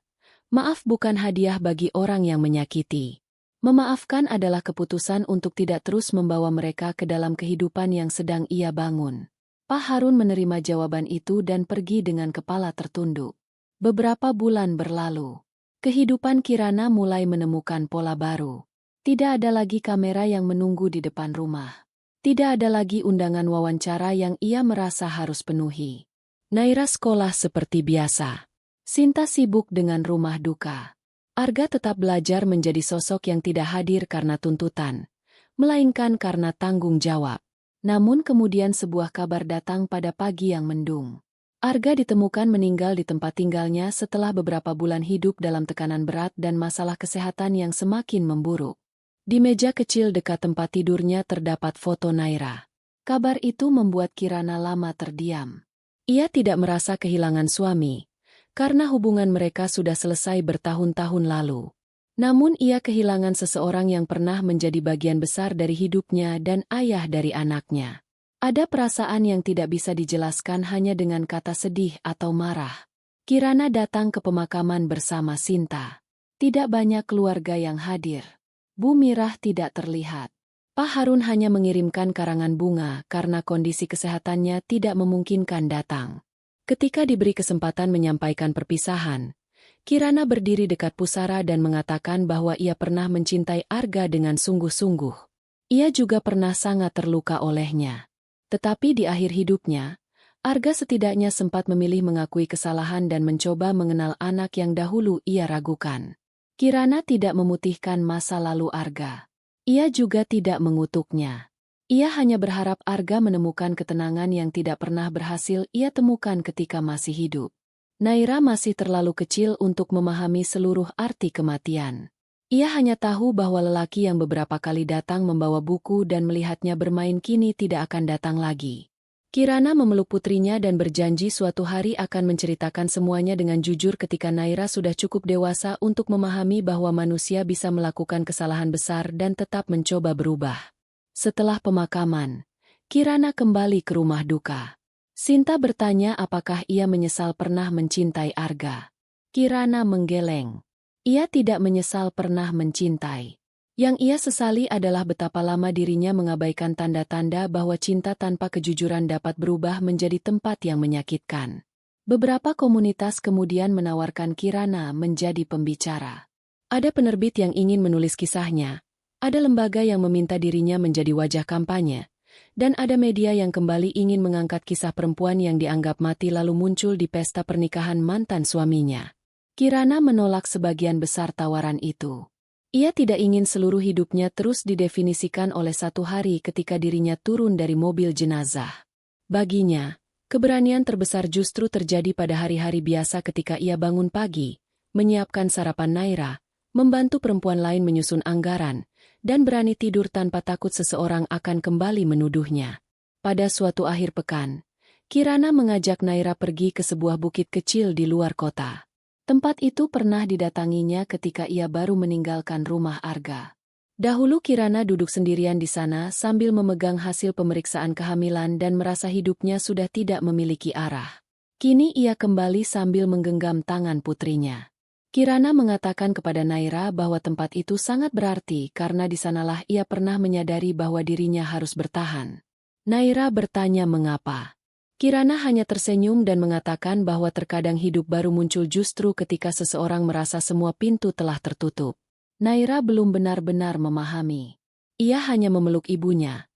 maaf bukan hadiah bagi orang yang menyakiti. Memaafkan adalah keputusan untuk tidak terus membawa mereka ke dalam kehidupan yang sedang ia bangun. Pak Harun menerima jawaban itu dan pergi dengan kepala tertunduk. Beberapa bulan berlalu. Kehidupan Kirana mulai menemukan pola baru. Tidak ada lagi kamera yang menunggu di depan rumah. Tidak ada lagi undangan wawancara yang ia merasa harus penuhi. Naira sekolah seperti biasa. Sinta sibuk dengan rumah duka. Arga tetap belajar menjadi sosok yang tidak hadir karena tuntutan, melainkan karena tanggung jawab. Namun kemudian sebuah kabar datang pada pagi yang mendung. Arga ditemukan meninggal di tempat tinggalnya setelah beberapa bulan hidup dalam tekanan berat dan masalah kesehatan yang semakin memburuk. Di meja kecil dekat tempat tidurnya terdapat foto Naira. Kabar itu membuat Kirana lama terdiam. Ia tidak merasa kehilangan suami, karena hubungan mereka sudah selesai bertahun-tahun lalu. Namun ia kehilangan seseorang yang pernah menjadi bagian besar dari hidupnya dan ayah dari anaknya. Ada perasaan yang tidak bisa dijelaskan hanya dengan kata sedih atau marah. Kirana datang ke pemakaman bersama Sinta. Tidak banyak keluarga yang hadir. Bu Mirah tidak terlihat. Pak Harun hanya mengirimkan karangan bunga karena kondisi kesehatannya tidak memungkinkan datang. Ketika diberi kesempatan menyampaikan perpisahan, Kirana berdiri dekat pusara dan mengatakan bahwa ia pernah mencintai Arga dengan sungguh-sungguh. Ia juga pernah sangat terluka olehnya. Tetapi di akhir hidupnya, Arga setidaknya sempat memilih mengakui kesalahan dan mencoba mengenal anak yang dahulu ia ragukan. Kirana tidak memutihkan masa lalu Arga. Ia juga tidak mengutuknya. Ia hanya berharap Arga menemukan ketenangan yang tidak pernah berhasil ia temukan ketika masih hidup. Naira masih terlalu kecil untuk memahami seluruh arti kematian. Ia hanya tahu bahwa lelaki yang beberapa kali datang membawa buku dan melihatnya bermain kini tidak akan datang lagi. Kirana memeluk putrinya dan berjanji suatu hari akan menceritakan semuanya dengan jujur ketika Naira sudah cukup dewasa untuk memahami bahwa manusia bisa melakukan kesalahan besar dan tetap mencoba berubah. Setelah pemakaman, Kirana kembali ke rumah duka. Sinta bertanya apakah ia menyesal pernah mencintai Arga. Kirana menggeleng. Ia tidak menyesal pernah mencintai. Yang ia sesali adalah betapa lama dirinya mengabaikan tanda-tanda bahwa cinta tanpa kejujuran dapat berubah menjadi tempat yang menyakitkan. Beberapa komunitas kemudian menawarkan Kirana menjadi pembicara. Ada penerbit yang ingin menulis kisahnya, ada lembaga yang meminta dirinya menjadi wajah kampanye, dan ada media yang kembali ingin mengangkat kisah perempuan yang dianggap mati lalu muncul di pesta pernikahan mantan suaminya. Kirana menolak sebagian besar tawaran itu. Ia tidak ingin seluruh hidupnya terus didefinisikan oleh satu hari ketika dirinya turun dari mobil jenazah. Baginya, keberanian terbesar justru terjadi pada hari-hari biasa ketika ia bangun pagi, menyiapkan sarapan Naira, membantu perempuan lain menyusun anggaran, dan berani tidur tanpa takut seseorang akan kembali menuduhnya. Pada suatu akhir pekan, Kirana mengajak Naira pergi ke sebuah bukit kecil di luar kota. Tempat itu pernah didatanginya ketika ia baru meninggalkan rumah Arga. Dahulu Kirana duduk sendirian di sana sambil memegang hasil pemeriksaan kehamilan dan merasa hidupnya sudah tidak memiliki arah. Kini ia kembali sambil menggenggam tangan putrinya. Kirana mengatakan kepada Naira bahwa tempat itu sangat berarti karena di sanalah ia pernah menyadari bahwa dirinya harus bertahan. Naira bertanya mengapa. Kirana hanya tersenyum dan mengatakan bahwa terkadang hidup baru muncul justru ketika seseorang merasa semua pintu telah tertutup. Naira belum benar-benar memahami. Ia hanya memeluk ibunya,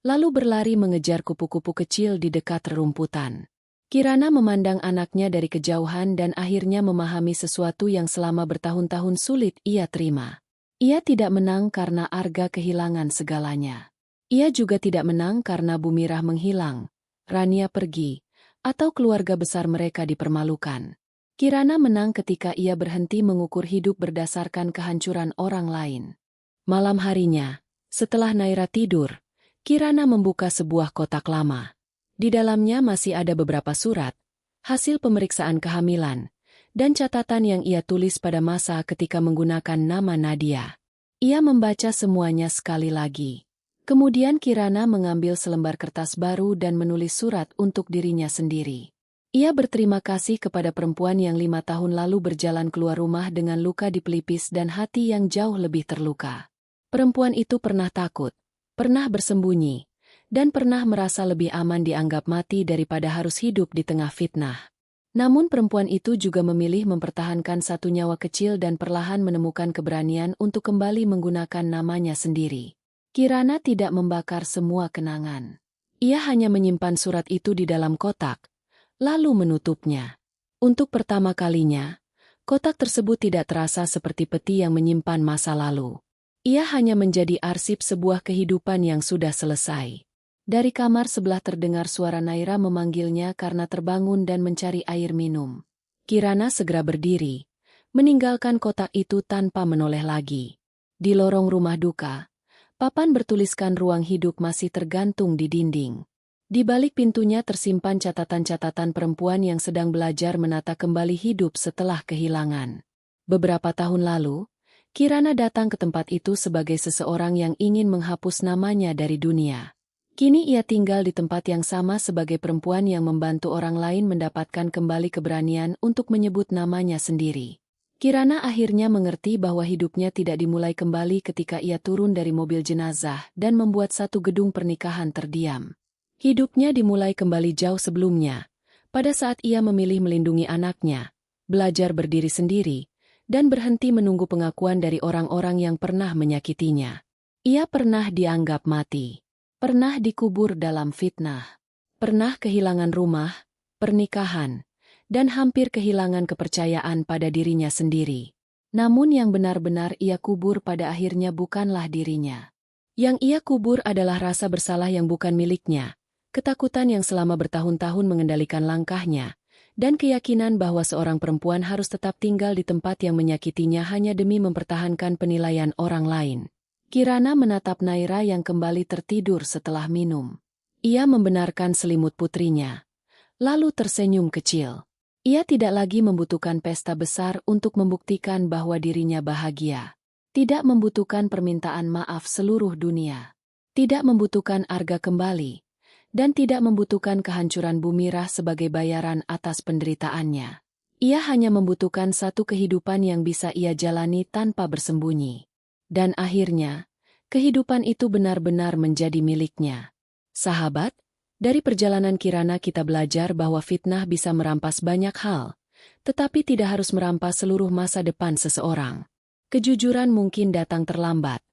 lalu berlari mengejar kupu-kupu kecil di dekat rerumputan. Kirana memandang anaknya dari kejauhan dan akhirnya memahami sesuatu yang selama bertahun-tahun sulit ia terima. Ia tidak menang karena Arga kehilangan segalanya. Ia juga tidak menang karena Bumirah menghilang, Rania pergi, atau keluarga besar mereka dipermalukan. Kirana menang ketika ia berhenti mengukur hidup berdasarkan kehancuran orang lain. Malam harinya, setelah Naira tidur, Kirana membuka sebuah kotak lama. Di dalamnya masih ada beberapa surat, hasil pemeriksaan kehamilan, dan catatan yang ia tulis pada masa ketika menggunakan nama Nadia. Ia membaca semuanya sekali lagi. Kemudian Kirana mengambil selembar kertas baru dan menulis surat untuk dirinya sendiri. Ia berterima kasih kepada perempuan yang 5 tahun lalu berjalan keluar rumah dengan luka di pelipis dan hati yang jauh lebih terluka. Perempuan itu pernah takut, pernah bersembunyi, dan pernah merasa lebih aman dianggap mati daripada harus hidup di tengah fitnah. Namun perempuan itu juga memilih mempertahankan satu nyawa kecil dan perlahan menemukan keberanian untuk kembali menggunakan namanya sendiri. Kirana tidak membakar semua kenangan. Ia hanya menyimpan surat itu di dalam kotak, lalu menutupnya. Untuk pertama kalinya, kotak tersebut tidak terasa seperti peti yang menyimpan masa lalu. Ia hanya menjadi arsip sebuah kehidupan yang sudah selesai. Dari kamar sebelah terdengar suara Naira memanggilnya karena terbangun dan mencari air minum. Kirana segera berdiri, meninggalkan kotak itu tanpa menoleh lagi. Di lorong rumah duka, papan bertuliskan ruang hidup masih tergantung di dinding. Di balik pintunya tersimpan catatan-catatan perempuan yang sedang belajar menata kembali hidup setelah kehilangan. Beberapa tahun lalu, Kirana datang ke tempat itu sebagai seseorang yang ingin menghapus namanya dari dunia. Kini ia tinggal di tempat yang sama sebagai perempuan yang membantu orang lain mendapatkan kembali keberanian untuk menyebut namanya sendiri. Kirana akhirnya mengerti bahwa hidupnya tidak dimulai kembali ketika ia turun dari mobil jenazah dan membuat satu gedung pernikahan terdiam. Hidupnya dimulai kembali jauh sebelumnya, pada saat ia memilih melindungi anaknya, belajar berdiri sendiri, dan berhenti menunggu pengakuan dari orang-orang yang pernah menyakitinya. Ia pernah dianggap mati, pernah dikubur dalam fitnah, pernah kehilangan rumah, pernikahan, dan hampir kehilangan kepercayaan pada dirinya sendiri. Namun yang benar-benar ia kubur pada akhirnya bukanlah dirinya. Yang ia kubur adalah rasa bersalah yang bukan miliknya, ketakutan yang selama bertahun-tahun mengendalikan langkahnya, dan keyakinan bahwa seorang perempuan harus tetap tinggal di tempat yang menyakitinya hanya demi mempertahankan penilaian orang lain. Kirana menatap Naira yang kembali tertidur setelah minum. Ia membenarkan selimut putrinya, lalu tersenyum kecil. Ia tidak lagi membutuhkan pesta besar untuk membuktikan bahwa dirinya bahagia. Tidak membutuhkan permintaan maaf seluruh dunia. Tidak membutuhkan Arga kembali. dan tidak membutuhkan kehancuran Bumirah sebagai bayaran atas penderitaannya. Ia hanya membutuhkan satu kehidupan yang bisa ia jalani tanpa bersembunyi. Dan akhirnya, kehidupan itu benar-benar menjadi miliknya. Sahabat, dari perjalanan Kirana kita belajar bahwa fitnah bisa merampas banyak hal, tetapi tidak harus merampas seluruh masa depan seseorang. Kejujuran mungkin datang terlambat,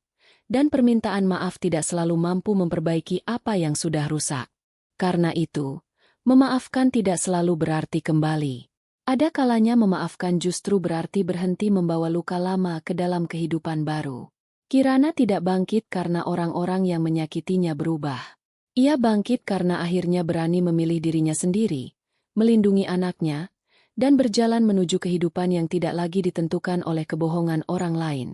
dan permintaan maaf tidak selalu mampu memperbaiki apa yang sudah rusak. Karena itu, memaafkan tidak selalu berarti kembali. Ada kalanya memaafkan justru berarti berhenti membawa luka lama ke dalam kehidupan baru. Kirana tidak bangkit karena orang-orang yang menyakitinya berubah. Ia bangkit karena akhirnya berani memilih dirinya sendiri, melindungi anaknya, dan berjalan menuju kehidupan yang tidak lagi ditentukan oleh kebohongan orang lain.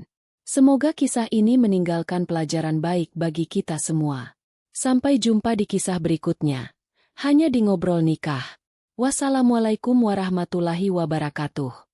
Semoga kisah ini meninggalkan pelajaran baik bagi kita semua. Sampai jumpa di kisah berikutnya. Hanya di Ngobrol Nikah. Wassalamualaikum warahmatullahi wabarakatuh.